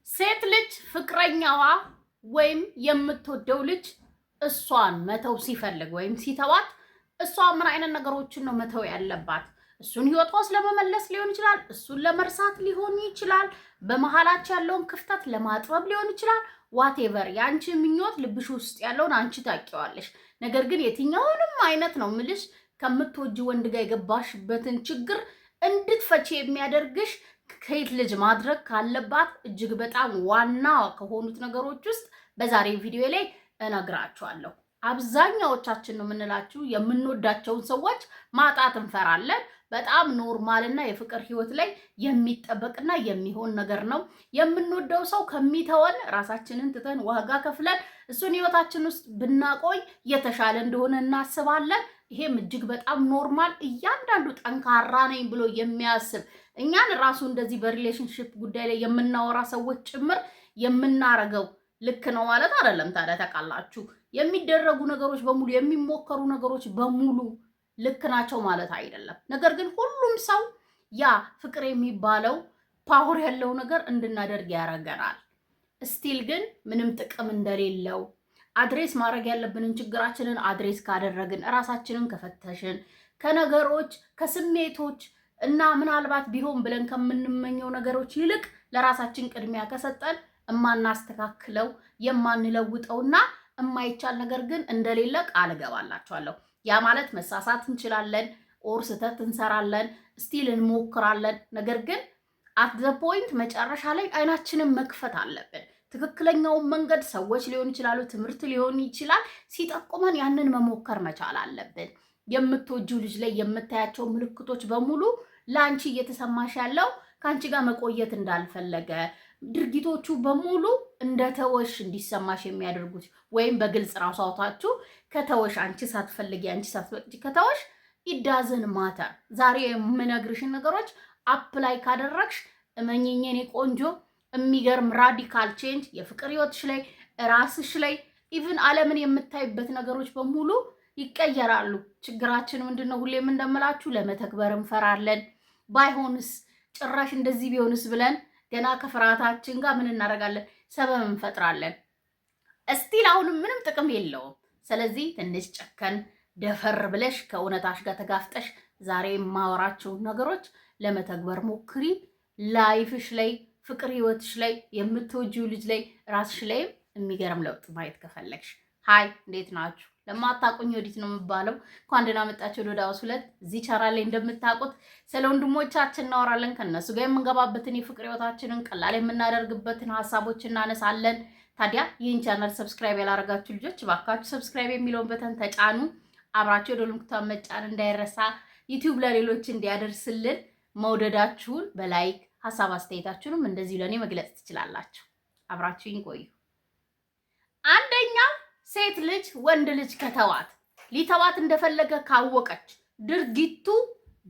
ሴት ልጅ ፍቅረኛዋ ወይም የምትወደው ልጅ እሷን መተው ሲፈልግ ወይም ሲተዋት እሷ ምን አይነት ነገሮችን ነው መተው ያለባት? እሱን ህይወቷ ለመመለስ ሊሆን ይችላል፣ እሱን ለመርሳት ሊሆን ይችላል፣ በመሃላቸው ያለውን ክፍተት ለማጥበብ ሊሆን ይችላል። ዋቴቨር ያንቺ ምኞት ልብሽ ውስጥ ያለውን አንቺ ታውቂዋለሽ። ነገር ግን የትኛውንም አይነት ነው ምልሽ ከምትወጂ ወንድ ጋር የገባሽበትን ችግር እንድትፈቺ የሚያደርግሽ ከሴት ልጅ ማድረግ ካለባት እጅግ በጣም ዋና ከሆኑት ነገሮች ውስጥ በዛሬ ቪዲዮ ላይ እነግራችኋለሁ። አብዛኛዎቻችን ነው የምንላችሁ የምንወዳቸውን ሰዎች ማጣት እንፈራለን። በጣም ኖርማልና የፍቅር ህይወት ላይ የሚጠበቅና የሚሆን ነገር ነው። የምንወደው ሰው ከሚተወን ራሳችንን ትተን ዋጋ ከፍለን እሱን ህይወታችን ውስጥ ብናቆይ የተሻለ እንደሆነ እናስባለን። ይሄም እጅግ በጣም ኖርማል፣ እያንዳንዱ ጠንካራ ነኝ ብሎ የሚያስብ እኛን ራሱ እንደዚህ በሪሌሽንሺፕ ጉዳይ ላይ የምናወራ ሰዎች ጭምር የምናረገው ልክ ነው ማለት አይደለም። ታዲያ ታውቃላችሁ፣ የሚደረጉ ነገሮች በሙሉ የሚሞከሩ ነገሮች በሙሉ ልክ ናቸው ማለት አይደለም። ነገር ግን ሁሉም ሰው ያ ፍቅር የሚባለው ፓወር ያለው ነገር እንድናደርግ ያደርገናል። ስቲል ግን ምንም ጥቅም እንደሌለው አድሬስ ማድረግ ያለብንን ችግራችንን አድሬስ ካደረግን፣ እራሳችንን ከፈተሽን፣ ከነገሮች ከስሜቶች እና ምናልባት ቢሆን ብለን ከምንመኘው ነገሮች ይልቅ ለራሳችን ቅድሚያ ከሰጠን እማናስተካክለው የማንለውጠውና እማይቻል ነገር ግን እንደሌለ ቃል እገባላችኋለሁ። ያ ማለት መሳሳት እንችላለን፣ ኦር ስህተት እንሰራለን፣ ስቲል እንሞክራለን። ነገር ግን አት ዘ ፖይንት መጨረሻ ላይ አይናችንን መክፈት አለብን። ትክክለኛውን መንገድ ሰዎች ሊሆን ይችላሉ፣ ትምህርት ሊሆን ይችላል፣ ሲጠቁመን ያንን መሞከር መቻል አለብን። የምትወጂው ልጅ ላይ የምታያቸው ምልክቶች በሙሉ ለአንቺ እየተሰማሽ ያለው ከአንቺ ጋር መቆየት እንዳልፈለገ፣ ድርጊቶቹ በሙሉ እንደተወሽ እንዲሰማሽ የሚያደርጉት ወይም በግልጽ ራሱ አውታችሁ ከተወሽ፣ አንቺ ሳትፈልጊ አንቺ ሳትፈቅጂ ከተወሽ ኢዳዝን ማተር። ዛሬ የምነግርሽን ነገሮች አፕላይ ካደረግሽ እመኚኝ የኔ ቆንጆ የሚገርም ራዲካል ቼንጅ የፍቅር ህይወትሽ ላይ ራስሽ ላይ ኢቭን ዓለምን የምታይበት ነገሮች በሙሉ ይቀየራሉ። ችግራችን ምንድነው? ሁሌም እንደምላችሁ ለመተግበር እንፈራለን። ባይሆንስ ጭራሽ እንደዚህ ቢሆንስ ብለን ገና ከፍርሃታችን ጋር ምን እናደርጋለን? ሰበብ እንፈጥራለን። እስቲል አሁንም ምንም ጥቅም የለውም። ስለዚህ ትንሽ ጨከን ደፈር ብለሽ ከእውነታሽ ጋር ተጋፍጠሽ ዛሬ የማወራቸው ነገሮች ለመተግበር ሞክሪ። ላይፍሽ ላይ ፍቅር ህይወትሽ ላይ የምትወጂው ልጅ ላይ ራስሽ ላይም የሚገርም ለውጥ ማየት ከፈለግሽ ሃይ፣ እንዴት ናችሁ? ለማታውቁኝ ወዲት ነው የምባለው። እንኳን ደህና መጣችሁ ወደ ዳውስ ሁለት። እዚህ ቻናል ላይ እንደምታውቁት ስለ ወንድሞቻችን እናወራለን። ከነሱ ጋር የምንገባበትን የፍቅር ህይወታችንን ቀላል የምናደርግበትን ሀሳቦች እናነሳለን። ታዲያ ይህን ቻናል ሰብስክራይብ ያላረጋችሁ ልጆች እባካችሁ ሰብስክራይብ የሚለውን በተን ተጫኑ። አብራችሁ የደወል ምልክቱን መጫን እንዳይረሳ። ዩቲዩብ ለሌሎች እንዲያደርስልን መውደዳችሁን በላይክ ሀሳብ አስተያየታችሁንም እንደዚህ ለኔ መግለጽ ትችላላችሁ። አብራችሁኝ ቆዩ። አንደኛ፣ ሴት ልጅ ወንድ ልጅ ከተዋት ሊተዋት እንደፈለገ ካወቀች ድርጊቱ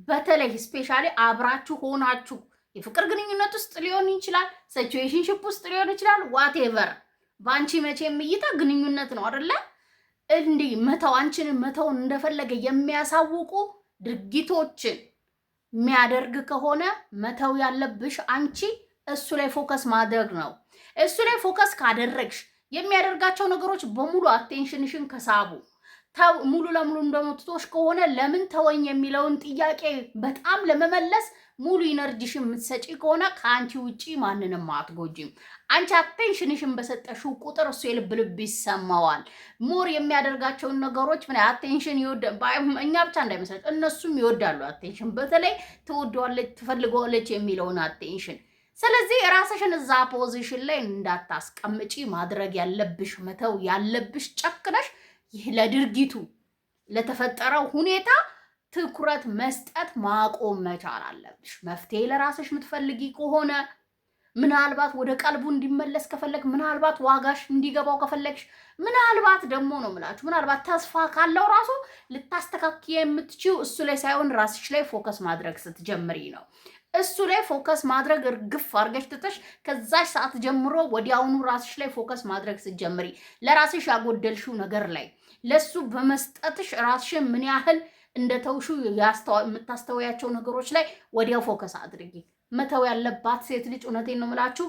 በተለይ ስፔሻሊ አብራችሁ ሆናችሁ የፍቅር ግንኙነት ውስጥ ሊሆን ይችላል፣ ሲቹዌሽንሺፕ ውስጥ ሊሆን ይችላል፣ ዋቴቨር ባንቺ መቼም እይታ ግንኙነት ነው አይደለ? እንዲህ መተው አንቺን መተውን እንደፈለገ የሚያሳውቁ ድርጊቶችን የሚያደርግ ከሆነ መተው ያለብሽ አንቺ እሱ ላይ ፎከስ ማድረግ ነው። እሱ ላይ ፎከስ ካደረግሽ የሚያደርጋቸው ነገሮች በሙሉ አቴንሽንሽን ከሳቡ ሙሉ ለሙሉ እንደምትቶሽ ከሆነ ለምን ተወኝ የሚለውን ጥያቄ በጣም ለመመለስ ሙሉ ኢነርጂሽን የምትሰጪ ከሆነ ከአንቺ ውጪ ማንንም አትጎጂም። አንቺ አቴንሽንሽን በሰጠሽው ቁጥር እሱ የልብ ልብ ይሰማዋል። ሞር የሚያደርጋቸውን ነገሮች ምን አቴንሽን እኛ ብቻ እንዳይመስላችሁ እነሱም ይወዳሉ አቴንሽን። በተለይ ትወደዋለች ትፈልገዋለች የሚለውን አቴንሽን። ስለዚህ ራስሽን እዛ ፖዚሽን ላይ እንዳታስቀምጪ ማድረግ ያለብሽ መተው ያለብሽ ጨክነሽ ይህ ለድርጊቱ ለተፈጠረው ሁኔታ ትኩረት መስጠት ማቆም መቻል አለብሽ። መፍትሄ ለራስሽ የምትፈልጊ ከሆነ ምናልባት ወደ ቀልቡ እንዲመለስ ከፈለግ፣ ምናልባት ዋጋሽ እንዲገባው ከፈለግሽ፣ ምናልባት ደግሞ ነው የምላችሁ ምናልባት ተስፋ ካለው ራሱ ልታስተካክይ የምትችይው እሱ ላይ ሳይሆን ራስሽ ላይ ፎከስ ማድረግ ስትጀምሪ ነው። እሱ ላይ ፎከስ ማድረግ እርግፍ አድርገሽ ትተሽ ከዛሽ ሰዓት ጀምሮ ወዲያውኑ ራስሽ ላይ ፎከስ ማድረግ ስትጀምሪ ለራስሽ ያጎደልሽው ነገር ላይ ለሱ በመስጠትሽ ራስሽን ምን ያህል እንደተውሹ የምታስተውያቸው ነገሮች ላይ ወዲያው ፎከስ አድርጊ። መተው ያለባት ሴት ልጅ እውነቴን ነው የምላችሁ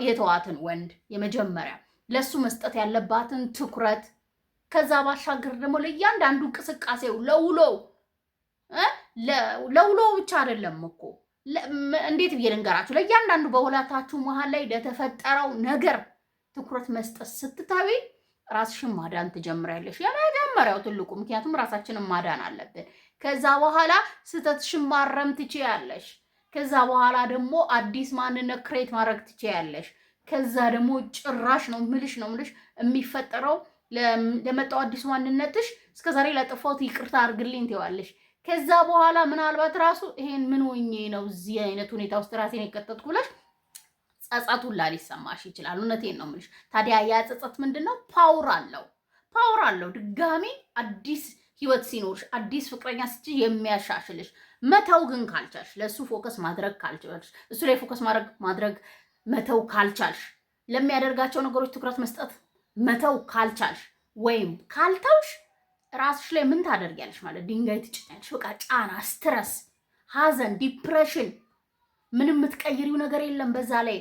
የተዋትን ወንድ የመጀመሪያ ለሱ መስጠት ያለባትን ትኩረት ከዛ ባሻገር ደግሞ ለእያንዳንዱ እንቅስቃሴው ለውሎ ብቻ አይደለም እኮ እንዴት ብዬ ልንገራችሁ፣ ለእያንዳንዱ በሁለታችሁ መሀል ላይ ለተፈጠረው ነገር ትኩረት መስጠት ስትታዊ ራስሽን ማዳን ትጀምሪያለሽ። የመጀመሪያው ትልቁ ምክንያቱም ራሳችንን ማዳን አለብን። ከዛ በኋላ ስህተትሽን ማረም ትችያለሽ። ከዛ በኋላ ደግሞ አዲስ ማንነት ክሬት ማድረግ ትችያለሽ። ከዛ ደግሞ ጭራሽ ነው ምልሽ የሚፈጠረው ለመጣው አዲስ ማንነትሽ እስከዛሬ ለጥፋት ይቅርታ አድርግልኝ ትይዋለሽ። ከዛ በኋላ ምናልባት ራሱ ይሄን ምን ሆኜ ነው እዚህ አይነት ሁኔታ ውስጥ ራሴን የቀጠጥኩ ብለሽ ጸጸቱን ሊሰማሽ ይችላል። እውነቴን ነው የምልሽ። ታዲያ ያ ጸጸት ምንድነው? ፓወር አለው። ድጋሚ አዲስ ህይወት ሲኖርሽ አዲስ ፍቅረኛ ስትይ የሚያሻሽልሽ። መተው ግን ካልቻልሽ፣ ለሱ ፎከስ ማድረግ ካልቻልሽ፣ እሱ ላይ ፎከስ ማድረግ መተው ካልቻልሽ፣ ለሚያደርጋቸው ነገሮች ትኩረት መስጠት መተው ካልቻልሽ ወይም ካልተውሽ ራስሽ ላይ ምን ታደርጊያለሽ ማለት ድንጋይ ትጭኛለሽ። በቃ ጫና፣ ስትረስ፣ ሀዘን፣ ዲፕሬሽን ምንም የምትቀይሪው ነገር የለም በዛ ላይ።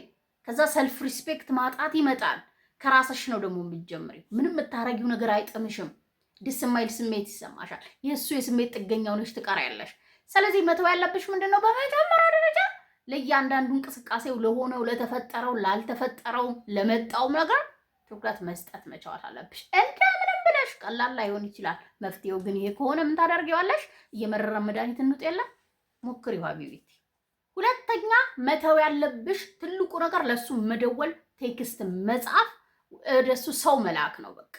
ከዛ ሰልፍ ሪስፔክት ማጣት ይመጣል። ከራስሽ ነው ደግሞ የምትጀምሪው። ምንም የምታረጊው ነገር አይጥምሽም። ደስ የማይል ስሜት ይሰማሻል። የእሱ የስሜት ጥገኛ ሆነሽ ትቀሪያለሽ። ስለዚህ መተው ያለብሽ ምንድነው? በመጀመሪያ ደረጃ ለእያንዳንዱ እንቅስቃሴው ለሆነው፣ ለተፈጠረው፣ ላልተፈጠረው፣ ለመጣውም ነገር ትኩረት መስጠት መቻል አለብሽ። እንደምንም ብለሽ ቀላል ላይሆን ይችላል። መፍትሄው ግን ይሄ ከሆነ ምን ታደርጊዋለሽ? እየመረረ መድኃኒት እንውጥ የለ ሞክሪው ሀቢቢቲ። ሁለተኛ መተው ያለብሽ ትልቁ ነገር ለሱ መደወል፣ ቴክስት መጻፍ፣ ወደሱ ሰው መላክ ነው። በቃ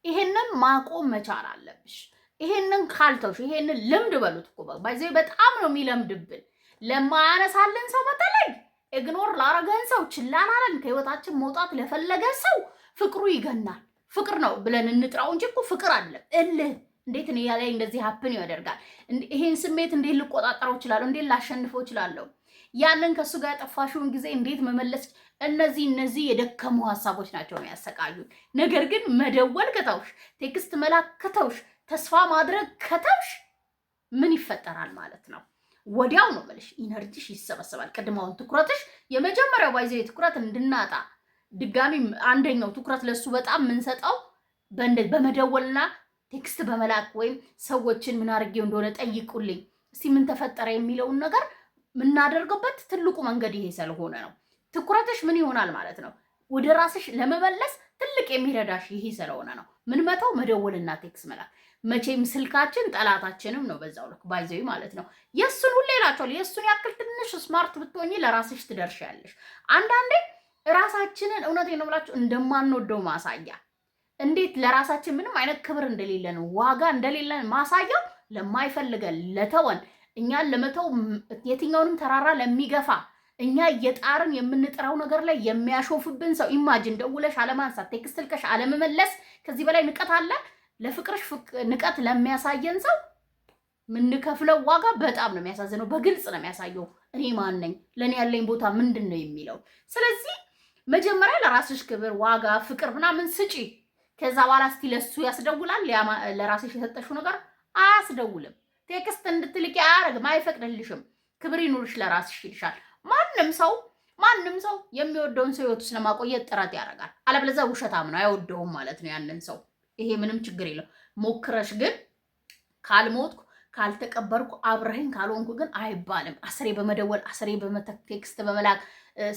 ይሄንን ማቆም መቻል አለብሽ። ይሄንን ካልተውሽ፣ ይሄንን ልምድ በሉት እኮ ባይዘ በጣም ነው የሚለምድብን። ለማያነሳልን ሰው በተለይ ኢግኖር ላረገን ሰው፣ ችላ ላለን ከህይወታችን መውጣት ለፈለገ ሰው ፍቅሩ ይገናል። ፍቅር ነው ብለን እንጥራው እንጂ እኮ ፍቅር አይደለም። እልህ እንዴት እኔ ላይ እንደዚህ ሀፕን ያደርጋል? ይሄን ስሜት እንዴት ልቆጣጠረው እችላለሁ? እንዴት ላሸንፈው እችላለሁ? ያንን ከሱ ጋር ያጠፋሽውን ጊዜ እንዴት መመለስ? እነዚህ የደከሙ ሀሳቦች ናቸው የሚያሰቃዩን። ነገር ግን መደወል ከተውሽ፣ ቴክስት መላክ ከተውሽ፣ ተስፋ ማድረግ ከተውሽ ምን ይፈጠራል ማለት ነው? ወዲያው ነው መልሽ ኢነርጂሽ ይሰበሰባል። ቅድማውን ትኩረትሽ የመጀመሪያው ባይዘ ትኩረት እንድናጣ ድጋሚ አንደኛው ትኩረት ለሱ በጣም የምንሰጠው በመደወልና ቴክስት በመላክ ወይም ሰዎችን ምን አድርጌው እንደሆነ ጠይቁልኝ፣ እስቲ ምን ተፈጠረ የሚለውን ነገር የምናደርገበት ትልቁ መንገድ ይሄ ስለሆነ ነው። ትኩረትሽ ምን ይሆናል ማለት ነው? ወደ ራስሽ ለመመለስ ትልቅ የሚረዳሽ ይሄ ስለሆነ ነው። ምን መተው? መደወልና ቴክስት መላክ። መቼም ስልካችን ጠላታችንም ነው በዛው ልክ ባይዘይ ማለት ነው። የሱን ሁሌ እላቸዋለሁ፣ የሱን ያክል ትንሽ ስማርት ብትሆኚ ለራስሽ ትደርሻለሽ። አንዳንዴ ራሳችንን እውነቴን ነው የምላችሁ እንደማንወደው ማሳያ፣ እንዴት ለራሳችን ምንም አይነት ክብር እንደሌለን ዋጋ እንደሌለን ማሳያው ለማይፈልገን ለተወን እኛን ለመተው የትኛውንም ተራራ ለሚገፋ እኛ እየጣርን የምንጥረው ነገር ላይ የሚያሾፍብን ሰው ኢማጂን ደውለሽ አለማንሳት፣ ቴክስት ልከሽ አለመመለስ፣ ከዚህ በላይ ንቀት አለ? ለፍቅርሽ ንቀት ለሚያሳየን ሰው የምንከፍለው ዋጋ በጣም ነው የሚያሳዝነው። በግልጽ ነው የሚያሳየው እኔ ማን ነኝ፣ ለእኔ ያለኝ ቦታ ምንድን ነው የሚለው። ስለዚህ መጀመሪያ ለራስሽ ክብር፣ ዋጋ፣ ፍቅር ምናምን ስጪ። ከዛ በኋላ እስቲ ለሱ ያስደውላል። ለራስሽ የሰጠሽው ነገር አያስደውልም። ቴክስት እንድትልቂ አያረግም፣ አይፈቅድልሽም። ክብር ይኑርሽ፣ ለራስሽ ይልሻል። ማንም ሰው የሚወደውን ሰው ህይወቱ ስለማቆየት ጥረት ያደርጋል። አለበለዚያ ውሸታም ነው፣ አይወደውም ማለት ነው ያንን ሰው። ይሄ ምንም ችግር የለው። ሞክረሽ ግን ካልሞትኩ ካልተቀበርኩ አብረኸኝ ካልሆንኩ ግን አይባልም። አስሬ በመደወል አስሬ ቴክስት በመላክ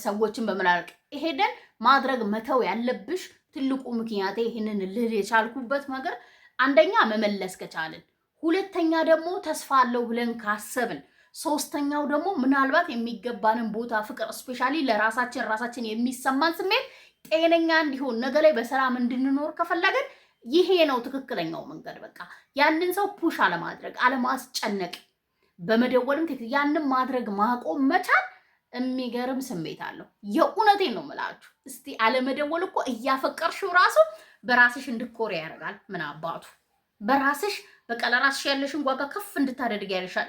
ሰዎችን በመላክ ይሄንን ማድረግ መተው ያለብሽ ትልቁ ምክንያቴ ይህንን ልል የቻልኩበት ነገር አንደኛ መመለስ ከቻልን፣ ሁለተኛ ደግሞ ተስፋ አለው ብለን ካሰብን፣ ሶስተኛው ደግሞ ምናልባት የሚገባንን ቦታ ፍቅር ስፔሻሊ ለራሳችን የሚሰማን ስሜት ጤነኛ እንዲሆን ነገ ላይ በሰላም እንድንኖር ከፈለግን ይሄ ነው ትክክለኛው መንገድ። በቃ ያንን ሰው ፑሽ አለማድረግ፣ አለማስጨነቅ፣ በመደወልም ያንን ማድረግ ማቆም መቻል የሚገርም ስሜት አለው። የእውነቴን ነው የምላችሁ። እስቲ አለመደወል እኮ እያፈቀርሽው ራሱ በራስሽ እንድትኮሪ ያደርጋል። ምን አባቱ በራስሽ በቃ ለራስሽ ያለሽን ዋጋ ከፍ እንድታደርግ ያደርሻል።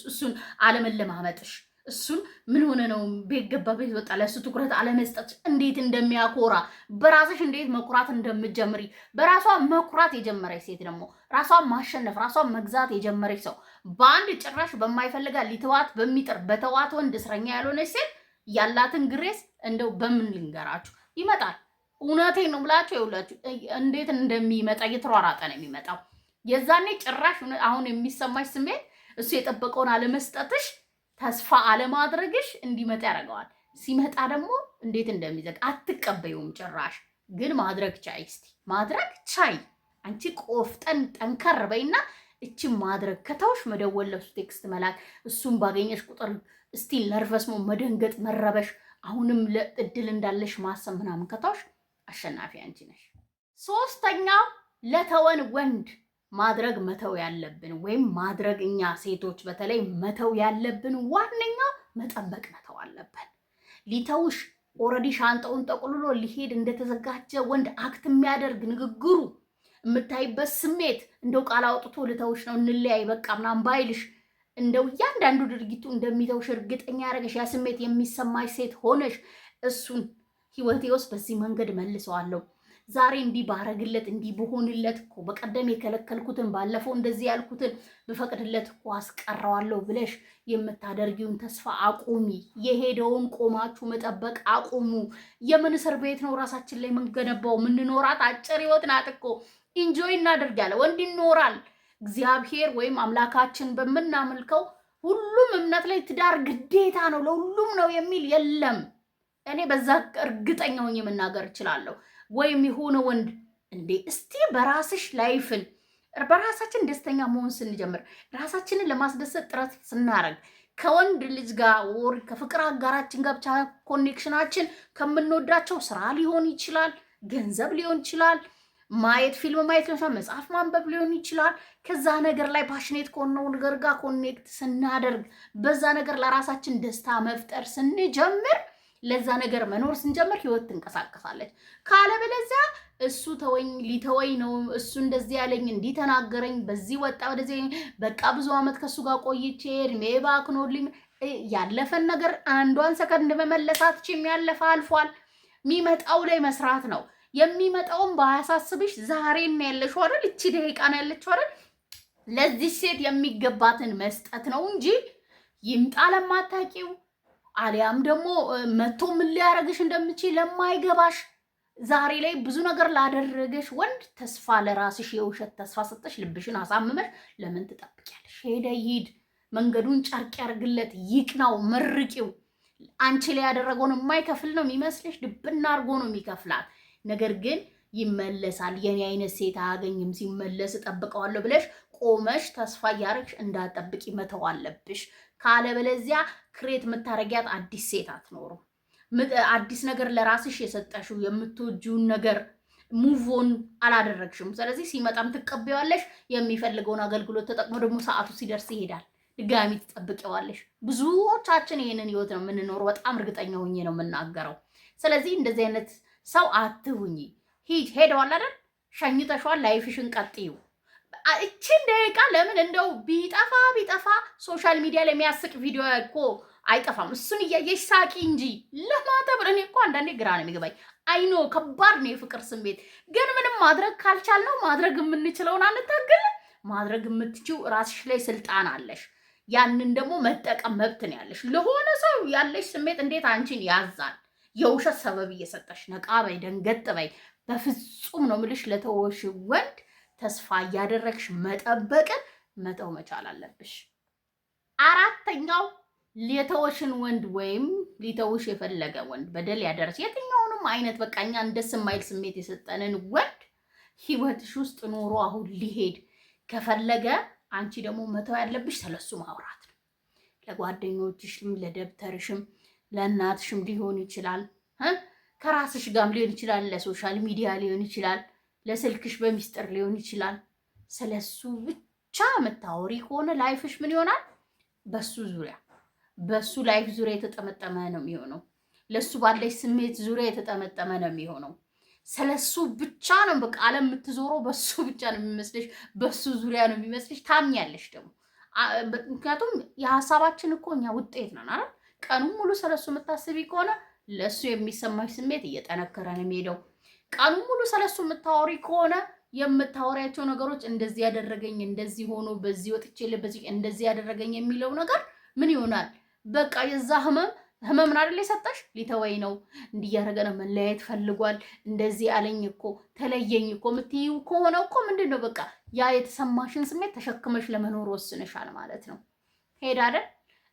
እሱን አለመለማመጥሽ፣ እሱን ምን ሆነ ነው ቤት ገባ ቤት ወጣ ለእሱ ትኩረት አለመስጠት እንዴት እንደሚያኮራ፣ በራስሽ እንዴት መኩራት እንደምትጀምሪ። በራሷ መኩራት የጀመረች ሴት ደግሞ ራሷን ማሸነፍ ራሷን መግዛት የጀመረች ሰው በአንድ ጭራሽ በማይፈልጋ ሊተዋት በሚጥር በተዋት ወንድ እስረኛ ያልሆነች ሴት ያላትን ግሬስ እንደው በምን ልንገራችሁ ይመጣል። እውነቴን ነው ብላችሁ ይውላችሁ እንዴት እንደሚመጣ እየተሯራጠ ነው የሚመጣው። የዛኔ ጭራሽ አሁን የሚሰማሽ ስሜት እሱ የጠበቀውን አለመስጠትሽ፣ ተስፋ አለማድረግሽ እንዲመጣ ያደርገዋል። ሲመጣ ደግሞ እንዴት እንደሚዘግ አትቀበዩም ጭራሽ። ግን ማድረግ ቻይ፣ እስቲ ማድረግ ቻይ። አንቺ ቆፍጠን ጠንከር በይና እቺ ማድረግ ከተውሽ መደወል፣ ለሱ ቴክስት መላክ፣ እሱን ባገኘሽ ቁጥር ስቲል ነርቨስ መደንገጥ፣ መረበሽ፣ አሁንም ለእድል እንዳለሽ ማሰብ ምናምን ከተውሽ አሸናፊ አንቺ ነሽ። ሶስተኛው ለተወን ወንድ ማድረግ መተው ያለብን ወይም ማድረግ እኛ ሴቶች በተለይ መተው ያለብን ዋነኛው መጠበቅ መተው አለብን። ሊተውሽ ኦልሬዲ ሻንጣውን ጠቁልሎ ሊሄድ እንደተዘጋጀ ወንድ አክት የሚያደርግ ንግግሩ፣ የምታይበት ስሜት እንደው ቃል አውጥቶ ልተውሽ ነው እንለያይ በቃ ምናምን ባይልሽ እንደው እያንዳንዱ ድርጊቱ እንደሚተውሽ እርግጠኛ ያደረገሽ ያ ስሜት የሚሰማሽ ሴት ሆነሽ እሱን ህይወቴ ውስጥ በዚህ መንገድ መልሰዋለሁ፣ ዛሬ እንዲህ ባረግለት እንዲህ በሆንለት እኮ በቀደም የከለከልኩትን ባለፈው እንደዚህ ያልኩትን በፈቅድለት እኮ አስቀረዋለሁ ብለሽ የምታደርጊውን ተስፋ አቁሚ። የሄደውን ቆማችሁ መጠበቅ አቁሙ። የምን እስር ቤት ነው ራሳችን ላይ የምንገነባው? ምንኖራት አጭር ህይወት ናት እኮ። ኢንጆይ እናደርጋለን። ወንድ ይኖራል። እግዚአብሔር ወይም አምላካችን በምናመልከው ሁሉም እምነት ላይ ትዳር ግዴታ ነው ለሁሉም ነው የሚል የለም። እኔ በዛ እርግጠኛ ሆኜ መናገር እችላለሁ። ወይም የሆነ ወንድ እንዴ እስቲ በራስሽ ላይፍን በራሳችን ደስተኛ መሆን ስንጀምር ራሳችንን ለማስደሰት ጥረት ስናረግ ከወንድ ልጅ ጋር ወር ከፍቅር አጋራችን ጋር ብቻ ኮኔክሽናችን ከምንወዳቸው ስራ ሊሆን ይችላል፣ ገንዘብ ሊሆን ይችላል፣ ማየት ፊልም ማየት ሊሆን ይችላል፣ መጽሐፍ ማንበብ ሊሆን ይችላል። ከዛ ነገር ላይ ፓሽኔት ከሆነው ነገር ጋር ኮኔክት ስናደርግ በዛ ነገር ለራሳችን ደስታ መፍጠር ስንጀምር ለዛ ነገር መኖር ስንጀምር ህይወት ትንቀሳቀሳለች። ካለበለዚያ እሱ ተወኝ ሊተወኝ ነው እሱ እንደዚህ ያለኝ እንዲህ ተናገረኝ በዚህ ወጣ ወደዚህ በቃ ብዙ አመት ከሱ ጋር ቆይቼ እድሜ ባክኖልኝ ያለፈን ነገር አንዷን ሰከንድ መመለሳትችም ያለፈ አልፏል። የሚመጣው ላይ መስራት ነው። የሚመጣውን ባያሳስብሽ ዛሬን ያለሽው አይደል? እቺ ደቂቃ ነው ያለችው አይደል? ለዚህ ሴት የሚገባትን መስጠት ነው እንጂ ይምጣ ለማታውቂው አሊያም ደግሞ መቶ ምን ሊያረግሽ እንደምችል ለማይገባሽ ዛሬ ላይ ብዙ ነገር ላደረገሽ ወንድ ተስፋ ለራስሽ የውሸት ተስፋ ሰጠሽ፣ ልብሽን አሳምመሽ ለምን ትጠብቂያለሽ? ሄደ ይሂድ፣ መንገዱን ጨርቅ ያርግለት፣ ይቅናው፣ መርቂው። አንቺ ላይ ያደረገውን የማይከፍል ነው የሚመስልሽ? ድብና አድርጎ ነው የሚከፍላት። ነገር ግን ይመለሳል። የኔ አይነት ሴት አያገኝም፣ ሲመለስ እጠብቀዋለሁ ብለሽ ቆመሽ ተስፋ እያረግሽ እንዳጠብቂ መተው አለብሽ። ካለበለዚያ ክሬት የምታረጊያት አዲስ ሴት አትኖሩም። አዲስ ነገር ለራስሽ የሰጠሽው የምትወጂውን ነገር ሙቭኦን አላደረግሽም። ስለዚህ ሲመጣም ትቀበያለሽ። የሚፈልገውን አገልግሎት ተጠቅሞ ደግሞ ሰዓቱ ሲደርስ ይሄዳል። ድጋሚ ትጠብቂዋለሽ። ብዙዎቻችን ይሄንን ህይወት ነው የምንኖረው። በጣም እርግጠኛ ሆኜ ነው የምናገረው። ስለዚህ እንደዚህ አይነት ሰው አትሁኚ። ሄደዋል አይደል? ሸኝተሽዋል። ላይፍሽን ቀጥዩ። እቺን ደቂቃ ለምን እንደው ቢጠፋ ሶሻል ሚዲያ ላይ የሚያስቅ ቪዲዮ እኮ አይጠፋም። እሱን እያየሽ ሳቂ እንጂ ለማተብ እኔ እኮ አንዳንዴ ግራ ነው የሚገባኝ። አይኖ ከባድ ነው የፍቅር ስሜት፣ ግን ምንም ማድረግ ካልቻልነው ማድረግ የምንችለውን አንታገል። ማድረግ የምትችው ራስሽ ላይ ስልጣን አለሽ። ያንን ደግሞ መጠቀም መብት ነው ያለሽ። ለሆነ ሰው ያለሽ ስሜት እንዴት አንቺን ያዛል? የውሸት ሰበብ እየሰጠሽ ነቃ በይ፣ ደንገጥ በይ። በፍጹም ነው ምልሽ። ለተወሽ ወንድ ተስፋ እያደረግሽ መጠበቅን መተው መቻል አለብሽ። አራተኛው ሊተውሽን ወንድ ወይም ሊተውሽ የፈለገ ወንድ በደል ያደረስ የትኛውንም አይነት በቃ እኛን ደስ የማይል ስሜት የሰጠንን ወንድ ህይወትሽ ውስጥ ኖሮ አሁን ሊሄድ ከፈለገ አንቺ ደግሞ መተው ያለብሽ ስለሱ ማውራት ነው። ለጓደኞችሽም፣ ለደብተርሽም፣ ለእናትሽም ሊሆን ይችላል፣ ከራስሽ ጋርም ሊሆን ይችላል፣ ለሶሻል ሚዲያ ሊሆን ይችላል፣ ለስልክሽ በሚስጥር ሊሆን ይችላል። ስለሱ ብቻ የምታወሪ ከሆነ ላይፍሽ ምን ይሆናል? በሱ ላይፍ ዙሪያ የተጠመጠመ ነው የሚሆነው። ለሱ ባለሽ ስሜት ዙሪያ የተጠመጠመ ነው የሚሆነው። ስለሱ ብቻ ነው በቃ ዓለም የምትዞረው በሱ ብቻ ነው የሚመስልሽ፣ በሱ ዙሪያ ነው የሚመስልሽ። ታምኛለሽ ደግሞ። ምክንያቱም የሀሳባችን እኮ እኛ ውጤት ነን አይደል? ቀኑን ሙሉ ስለሱ የምታስቢ ከሆነ ለሱ የሚሰማሽ ስሜት እየጠነከረ ነው የሚሄደው። ቀኑን ሙሉ ስለሱ የምታወሪ ከሆነ የምታወሪያቸው ነገሮች እንደዚህ ያደረገኝ፣ እንደዚህ ሆኖ፣ በዚህ ወጥቼ በዚህ እንደዚህ ያደረገኝ የሚለው ነገር ምን ይሆናል? በቃ የዛ ህመም ህመምን አይደል የሰጠሽ? ሊተወኝ ነው እንዲያረገ ነው መለያየት ፈልጓል እንደዚህ አለኝ እኮ ተለየኝ እኮ የምትይው ከሆነ እኮ ምንድነው በቃ ያ የተሰማሽን ስሜት ተሸክመሽ ለመኖር ወስነሻል ማለት ነው። ሄዳ አይደል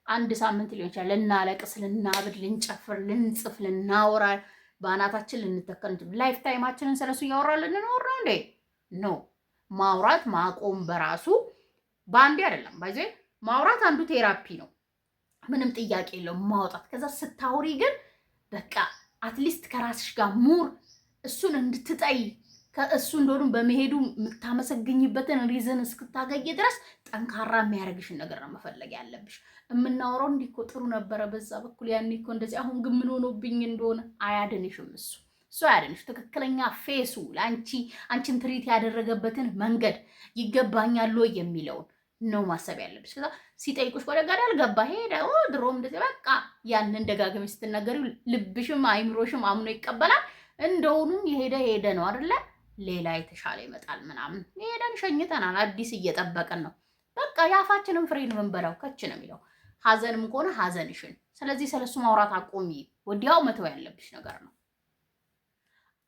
አንድ ሳምንት ሊሆን ይችላል ልናለቅስ፣ ልናብድ፣ ልንጨፍር፣ ልንጽፍ፣ ልናወራ በአናታችን ልንተከል ላይፍ ታይማችንን ስለሱ እያወራ ልንኖር ነው እንዴ? ኖ ማውራት ማቆም በራሱ በአንዴ አይደለም። ባይዘ ማውራት አንዱ ቴራፒ ነው። ምንም ጥያቄ የለውም ማውጣት። ከዛ ስታውሪ ግን በቃ አትሊስት ከራስሽ ጋር ሙር እሱን እንድትጠይ ከእሱ እንደሆኑ በመሄዱ የምታመሰግኝበትን ሪዝን እስክታገኝ ድረስ ጠንካራ የሚያደርግሽን ነገር ነው መፈለግ ያለብሽ። የምናወራው እንዲህ እኮ ጥሩ ነበረ በዛ በኩል ያኔ እኮ እንደዚህ፣ አሁን ግን ምን ሆኖብኝ እንደሆነ አያድንሽም። እሱ አያድንሽ። ትክክለኛ ፌሱ ለአንቺ አንቺን ትሪት ያደረገበትን መንገድ ይገባኛል ወይ የሚለውን ነው ማሰብ ያለብሽ። ከዛ ሲጠይቁሽ ወደ ገደል ገባ ሄደ ድሮም እንደዚህ በቃ ያንን ደጋግመሽ ስትናገሪው ልብሽም አይምሮሽም አምኖ ይቀበላል። እንደውንም የሄደ ነው አይደለ? ሌላ የተሻለ ይመጣል ምናምን። ሄደን ሸኝተናል፣ አዲስ እየጠበቅን ነው። በቃ የአፋችንን ፍሬ ነው የምንበላው። ከች ነው የሚለው ሀዘንም ከሆነ ሀዘንሽን። ስለዚህ ስለሱ ማውራት አቆሚ። ወዲያው መተው ያለብሽ ነገር ነው።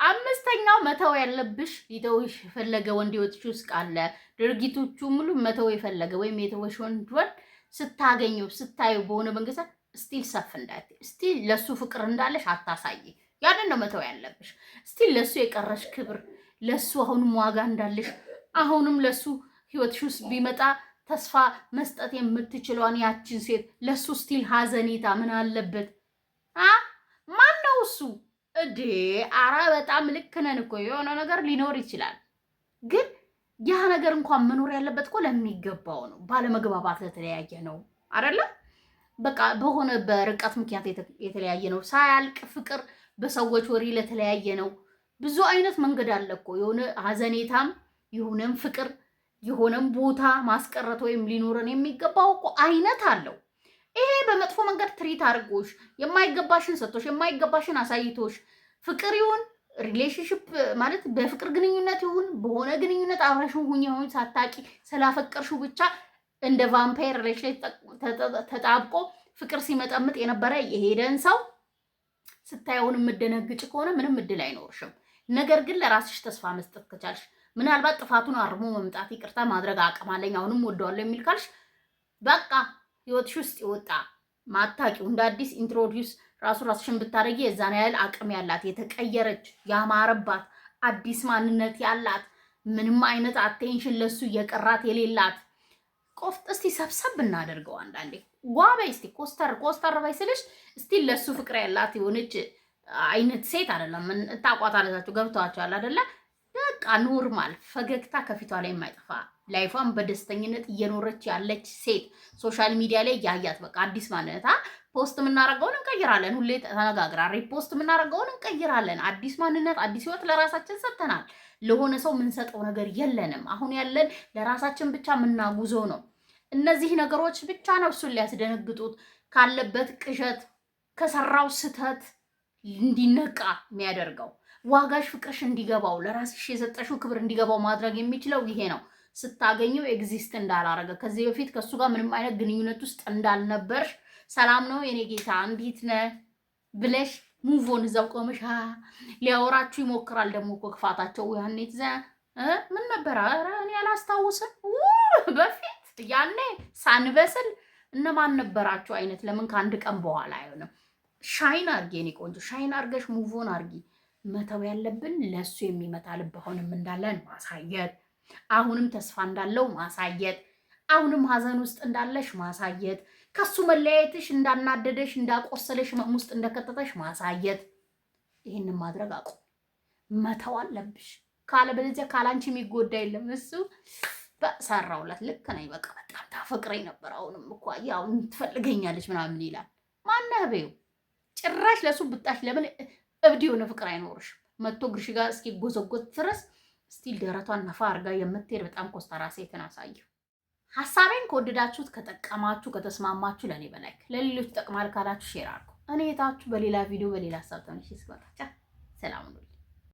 አምስተኛው መተው ያለብሽ ሊተውሽ የፈለገ ወንድ ህይወትሽ ውስጥ ካለ ድርጊቶቹ ሙሉ መተው የፈለገ ወይም የተወሽ ወንድ ስታገኙ ስታዩ በሆነ መንገድ ስቲል ሰፍ እንዳት ስቲል ለሱ ፍቅር እንዳለሽ አታሳይ። ያንን ነው መተው ያለብሽ። ስቲል ለሱ የቀረሽ ክብር፣ ለሱ አሁንም ዋጋ እንዳለሽ፣ አሁንም ለሱ ህይወትሽ ውስጥ ቢመጣ ተስፋ መስጠት የምትችለዋን ያችን ሴት ለሱ ስቲል ሀዘኔታ ምን አለበት? ማን ነው እሱ? እዴ አራ በጣም ልክ ነን እኮ የሆነ ነገር ሊኖር ይችላል፣ ግን ያ ነገር እንኳን መኖር ያለበት እኮ ለሚገባው ነው። ባለመግባባት ለተለያየ ነው አይደለ? በቃ በሆነ በርቀት ምክንያት የተለያየ ነው። ሳያልቅ ፍቅር በሰዎች ወሬ ለተለያየ ነው። ብዙ አይነት መንገድ አለ እኮ። የሆነ ሀዘኔታም የሆነም ፍቅር የሆነም ቦታ ማስቀረት ወይም ሊኖረን የሚገባው እኮ አይነት አለው። ይሄ በመጥፎ መንገድ ትሪት አድርጎሽ የማይገባሽን ሰጥቶሽ የማይገባሽን አሳይቶሽ ፍቅር ይሁን ሪሌሽንሽፕ ማለት በፍቅር ግንኙነት ይሁን በሆነ ግንኙነት አብረሽው ሁኝ ይሁን ሳታቂ ስላፈቀርሽው ብቻ እንደ ቫምፓየር ሪሌሽን ተጣብቆ ፍቅር ሲመጠምጥ የነበረ የሄደን ሰው ስታየውን የምደነግጭ ከሆነ ምንም እድል አይኖርሽም። ነገር ግን ለራስሽ ተስፋ መስጠት ከቻልሽ ምናልባት ጥፋቱን አርሞ መምጣት ይቅርታ ማድረግ አቅም አለኝ አሁንም ወደዋለሁ የሚል ካልሽ በቃ ህይወትሽ ውስጥ ይወጣ ማታቂው እንደ አዲስ ኢንትሮዲዩስ ራስሽን ብታረጊ የዛን ያህል አቅም ያላት የተቀየረች ያማረባት አዲስ ማንነት ያላት ምንም አይነት አቴንሽን ለሱ የቀራት የሌላት ቆፍጥ እስቲ ሰብሰብ እናደርገው። አንዳንዴ ጓበይ እስቲ ኮስተር በይ ስልሽ እስቲ ለሱ ፍቅር ያላት የሆነች አይነት ሴት አይደለም። ታቋታላችሁ ገብቷችኋል አይደለ? በቃ ኖርማል ፈገግታ ከፊቷ ላይ የማይጠፋ ላይፏን በደስተኝነት እየኖረች ያለች ሴት ሶሻል ሚዲያ ላይ ያያት በቃ አዲስ ማንነት ፖስት የምናደርገውን እንቀይራለን። ሁሌ ተነጋግራ ሪፖስት የምናደርገውን እንቀይራለን። አዲስ ማንነት አዲስ ህይወት ለራሳችን ሰጥተናል። ለሆነ ሰው የምንሰጠው ነገር የለንም። አሁን ያለን ለራሳችን ብቻ የምናጉዘው ነው። እነዚህ ነገሮች ብቻ ነው እሱን ሊያስደነግጡት ካለበት ቅዠት ከሰራው ስተት እንዲነቃ የሚያደርገው። ዋጋሽ ፍቅርሽ እንዲገባው ለራስሽ የሰጠሽው ክብር እንዲገባው ማድረግ የሚችለው ይሄ ነው። ስታገኘው ኤግዚስት እንዳላረገ ከዚህ በፊት ከሱ ጋር ምንም አይነት ግንኙነት ውስጥ እንዳልነበርሽ ሰላም ነው የኔ ጌታ እንዴት ነህ ብለሽ ሙቮን እዛው ቆመሽ ሊያወራችሁ ይሞክራል። ደግሞ እኮ ክፋታቸው ያኔ ምን ነበር? ኧረ እኔ አላስታውስም። በፊት ያኔ ሳንበስል እነማን ነበራችሁ አይነት ለምን ከአንድ ቀን በኋላ አይሆንም? ሻይን አርጊ የኔ ቆንጆ፣ ሻይን አርገሽ ሙቮን አርጊ። መተው ያለብን ለሱ የሚመታ ልብ አሁንም እንዳለን ማሳየት፣ አሁንም ተስፋ እንዳለው ማሳየት፣ አሁንም ሀዘን ውስጥ እንዳለሽ ማሳየት፣ ከሱ መለያየትሽ እንዳናደደሽ እንዳቆሰለሽ ህመም ውስጥ እንደከተተሽ ማሳየት። ይህንን ማድረግ አቁም፣ መተው አለብሽ። ካለበለዚያ ካላንቺ የሚጎዳ የለም። እሱ በሰራውላት ልክ ነኝ በቃ በጣም ታፈቅረኝ ነበር አሁንም እኮ ያው ትፈልገኛለች ምናምን ይላል። ማነህ በይው። ጭራሽ ለሱ ብጣሽ ለምን እብድ የሆነ ፍቅር አይኖርሽ። መጥቶ ግርሽ ጋር እስኪ ጎዘጎት ድረስ ስቲል ደረቷን ነፋ አርጋ የምትሄድ በጣም ኮስተራ ሴትን አሳየው። ሀሳቤን ከወደዳችሁት ከጠቀማችሁ ከተስማማችሁ ለኔ በላይክ ለሌሎች ጠቅማል ካላችሁ ሼር አድርጉ። እኔ የታችሁ በሌላ ቪዲዮ በሌላ ሀሳብ ተመልሼ እስክመጣ ሰላም ነው።